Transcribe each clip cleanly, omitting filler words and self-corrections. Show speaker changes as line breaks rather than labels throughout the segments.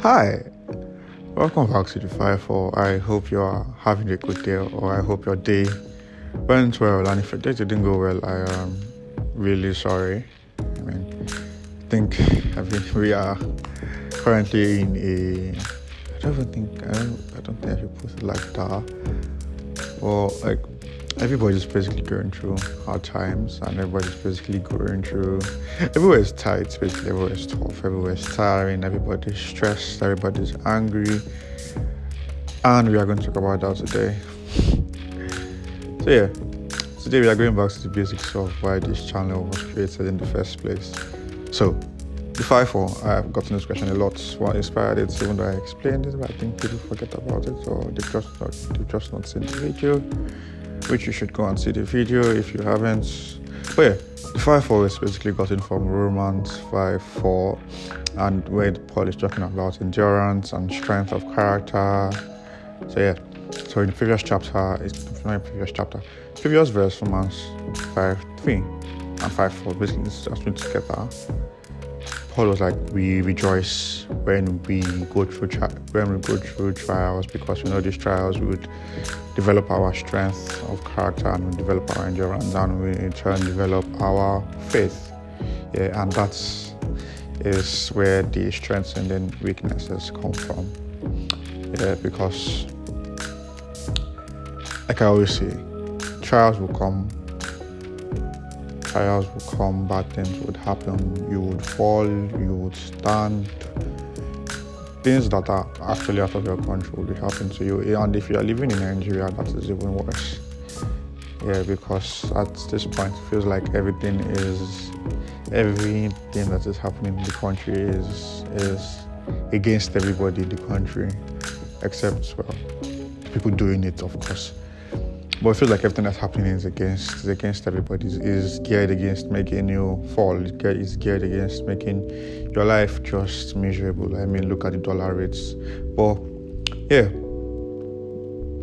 Hi, welcome back to the 5-4. I hope you are having a good day, or I hope your day went well. And if your day didn't go well, I am really sorry. We are currently in a. I don't think I should put it like that. Well, like everybody's basically going through hard times, and everybody's basically going through. Everywhere is tight, basically. Everywhere is tough. Everywhere is tiring. Everybody's stressed. Everybody's angry, and we are going to talk about that today. So yeah, today we are going back to the basics of why this channel was created in the first place. So, the 5-4, I have gotten this question a lot. What inspired it, even though I explained it, but I think people forget about it, or they've just not seen the video, which you should go and see the video if you haven't. But yeah, the 5-4 is basically gotten from Romans 5:4, and where Paul is talking about endurance and strength of character. So yeah, so in the previous verse, Romans 5:3 and 5:4, basically it's just been together. Paul was like, we rejoice when we go through trials, because these trials would develop our strength of character, and we develop our endurance, and we in turn develop our faith. Yeah, and that is where the strengths and then weaknesses come from. Yeah, because like I always say, trials will come, bad things would happen, you would fall, you would stand, things that are actually out of your control will happen to you. And if you are living in Nigeria, that is even worse. Yeah, because at this point it feels like everything that is happening in the country is against everybody in the country, except, well, people doing it, of course. But it feels like everything that's happening is against everybody. Is geared against making you fall. It's geared against making your life just miserable. I mean, look at the dollar rates. But yeah,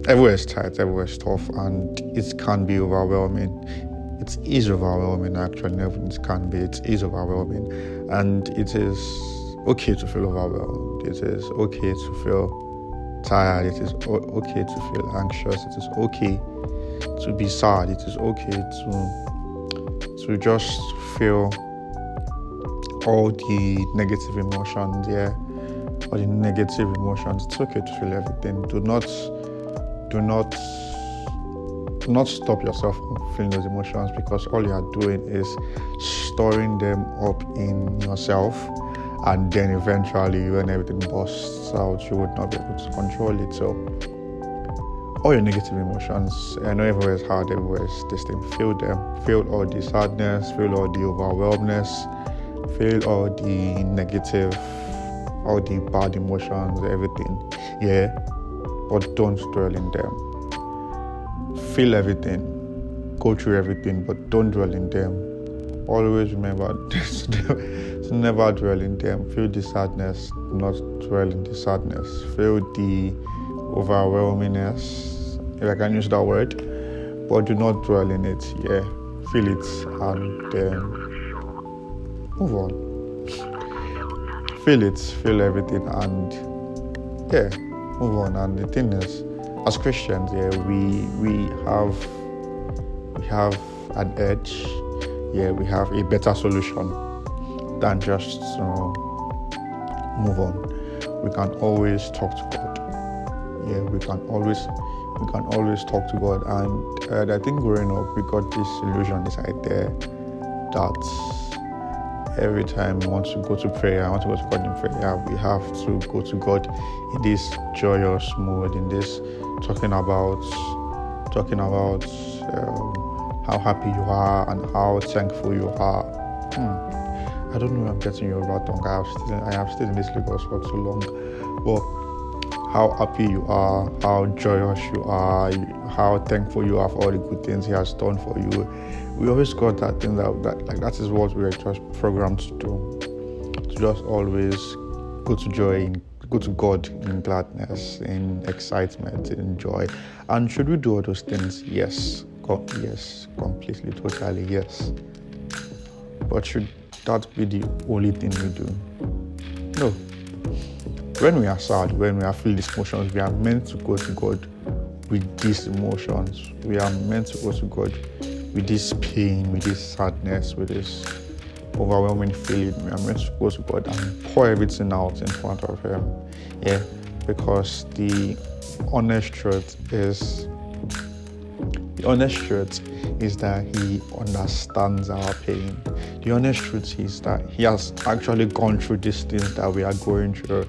everywhere is tight, everywhere is tough, and it can be overwhelming. It is overwhelming, actually. Never it can be. It is overwhelming, and it is okay to feel overwhelmed. It is okay to feel tired. It is okay to feel anxious. It is okay to be sad. It is okay to just feel all the negative emotions. Yeah, all the negative emotions. It's okay to feel everything. Do not stop yourself from feeling those emotions, because all you are doing is storing them up in yourself, and then eventually when everything bursts out, you would not be able to control it. So all your negative emotions, I know everywhere is hard, everywhere is this thing, feel them. Feel all the sadness, feel all the overwhelmness, feel all the negative, all the bad emotions, everything. Yeah, but don't dwell in them. Feel everything, go through everything, but don't dwell in them. Always remember to never dwell in them. Feel the sadness, not dwell in the sadness. Feel the overwhelmingness, if I can use that word, but do not dwell in it. Yeah, feel it and then move on. Feel it, feel everything, and yeah, move on. And the thing is, as Christians, yeah, we have an edge. Yeah, we have a better solution than just move on. We can always talk to God. Yeah, we can always talk to God, and I think growing up we got this illusion, this idea that every time we want to go to prayer, I want to go to God in prayer, we have to go to God in this joyous mode, in this talking about how happy you are and how thankful you are. I don't know if I'm getting you right wrong. I have stayed in this Lagos for too long, but how happy you are, how joyous you are, how thankful you are for all the good things He has done for you. We always got that thing that is what we are just programmed to do. To just always go to God in gladness, in excitement, in joy. And should we do all those things? Yes. Yes, completely, totally, yes. But should that be the only thing we do? No. when we are sad, when we are feeling these emotions, we are meant to go to God with these emotions. We are meant to go to God with this pain, with this sadness, with this overwhelming feeling. We are meant to go to God and pour everything out in front of Him. Yeah, because the honest truth is that He understands our pain. The honest truth is that He has actually gone through these things that we are going through.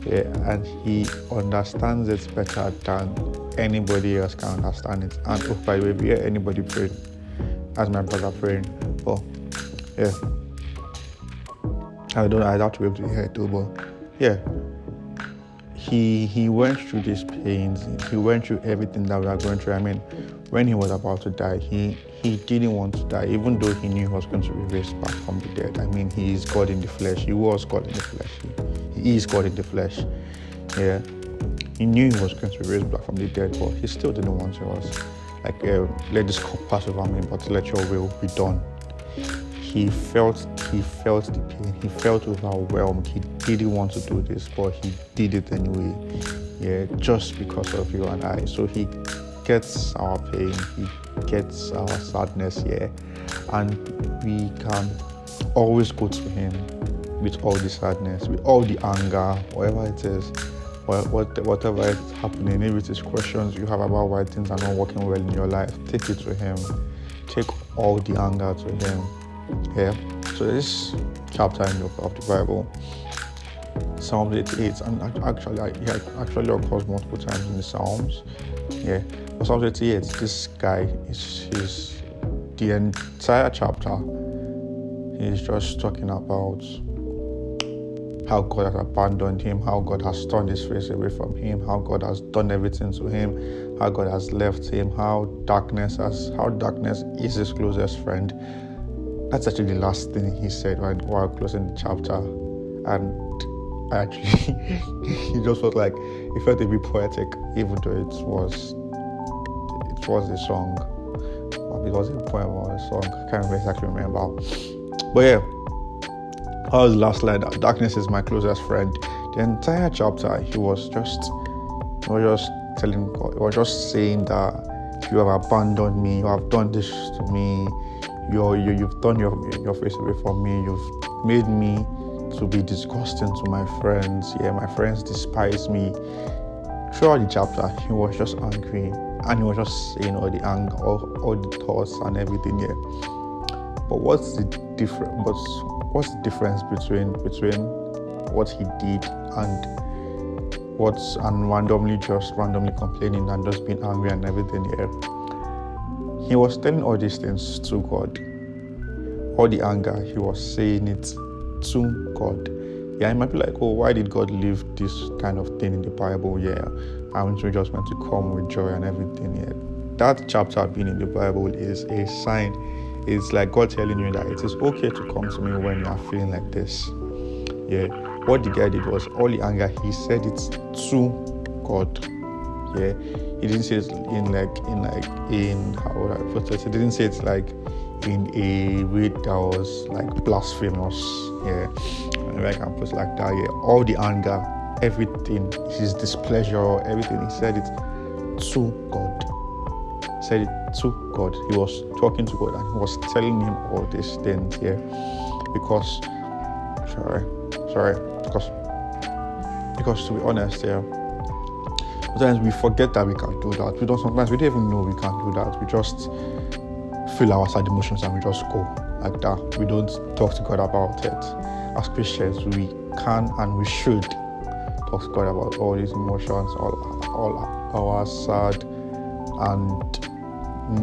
Yeah, and He understands it better than anybody else can understand it. And oh, by the way, if you hear anybody praying, as my brother praying, oh, yeah, I doubt you'll be able to hear it too, but yeah, he went through these pains. He went through everything that we are going through. I mean, when He was about to die, he didn't want to die, even though He knew He was going to be raised back from the dead. I mean, He is God in the flesh. He was God in the flesh. He is God in the flesh. Yeah, He knew He was going to be raised back from the dead, but He still didn't want to us. Like, let this cup pass over me, but let Your will be done. He felt the pain. He felt overwhelmed. He didn't want to do this, but He did it anyway. Yeah, just because of you and I. So He gets our pain. He gets our sadness. Yeah, and we can always go to Him with all the sadness, with all the anger, whatever it is, whatever is happening. If it is questions you have about why things are not working well in your life, take it to Him. Take all the anger to Him. Yeah. So this chapter of the Bible, Psalm 88, and actually occurs multiple times in the Psalms. Yeah. But Psalm 88, this guy is the entire chapter. He's just talking about how God has abandoned him, how God has turned His face away from him, how God has done everything to him, how God has left him, how darkness is his closest friend. That's actually the last thing he said while closing the chapter. And actually, he just felt like it felt a bit poetic, even though it was a song. It was a poem or a song. I can't exactly remember. But yeah, how was the last line? Darkness is my closest friend. The entire chapter, he was just telling God, he was just saying that you have abandoned me, you have done this to me, you've turned your face away from me, you've made me to be disgusting to my friends. Yeah, my friends despise me. Throughout the chapter, he was just angry, and he was just saying all the anger, all the thoughts and everything. Yeah. But what's the difference between what he did and randomly complaining and just being angry and everything? Yeah. He was telling all these things to God. All the anger, he was saying it to God. Yeah, I might be like, oh, why did God leave this kind of thing in the Bible? Yeah, aren't we just meant to come with joy and everything? Yeah, that chapter being in the Bible is a sign. It's like God telling you that it is okay to come to me when you are feeling like this. Yeah, what the guy did was all the anger, he said it to God. Yeah, he didn't say it in how would I put it? He didn't say it like in a way that was like blasphemous. Yeah, maybe I can put it like that. Yeah, all the anger, everything, his displeasure, everything, he said it to God. He said it to God. He was talking to God and he was telling him all these things. Yeah, because to be honest, yeah, sometimes we forget that we can do that. Sometimes we don't even know we can do that. We just feel our sad emotions and we just go like that. We don't talk to God about it. As Christians, we can and we should talk to God about all these emotions, all our sad and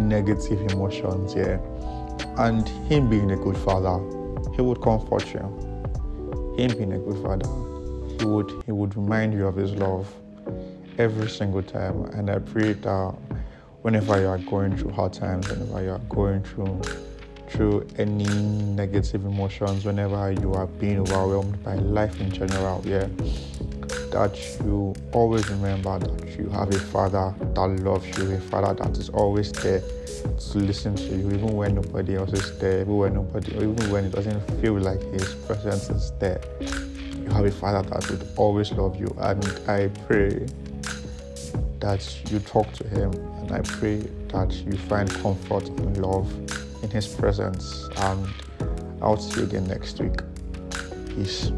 negative emotions, yeah. And Him being a good Father, He would comfort you. Him being a good Father, He would remind you of His love every single time. And I pray that whenever you are going through hard times, whenever you are going through any negative emotions, whenever you are being overwhelmed by life in general, yeah, that you always remember that you have a Father that loves you, a Father that is always there to listen to you, even when nobody else is there, even when it doesn't feel like His presence is there. you have a Father that would always love you. And I pray that you talk to Him, and I pray that you find comfort and love in His presence. And I'll see you again next week. Peace.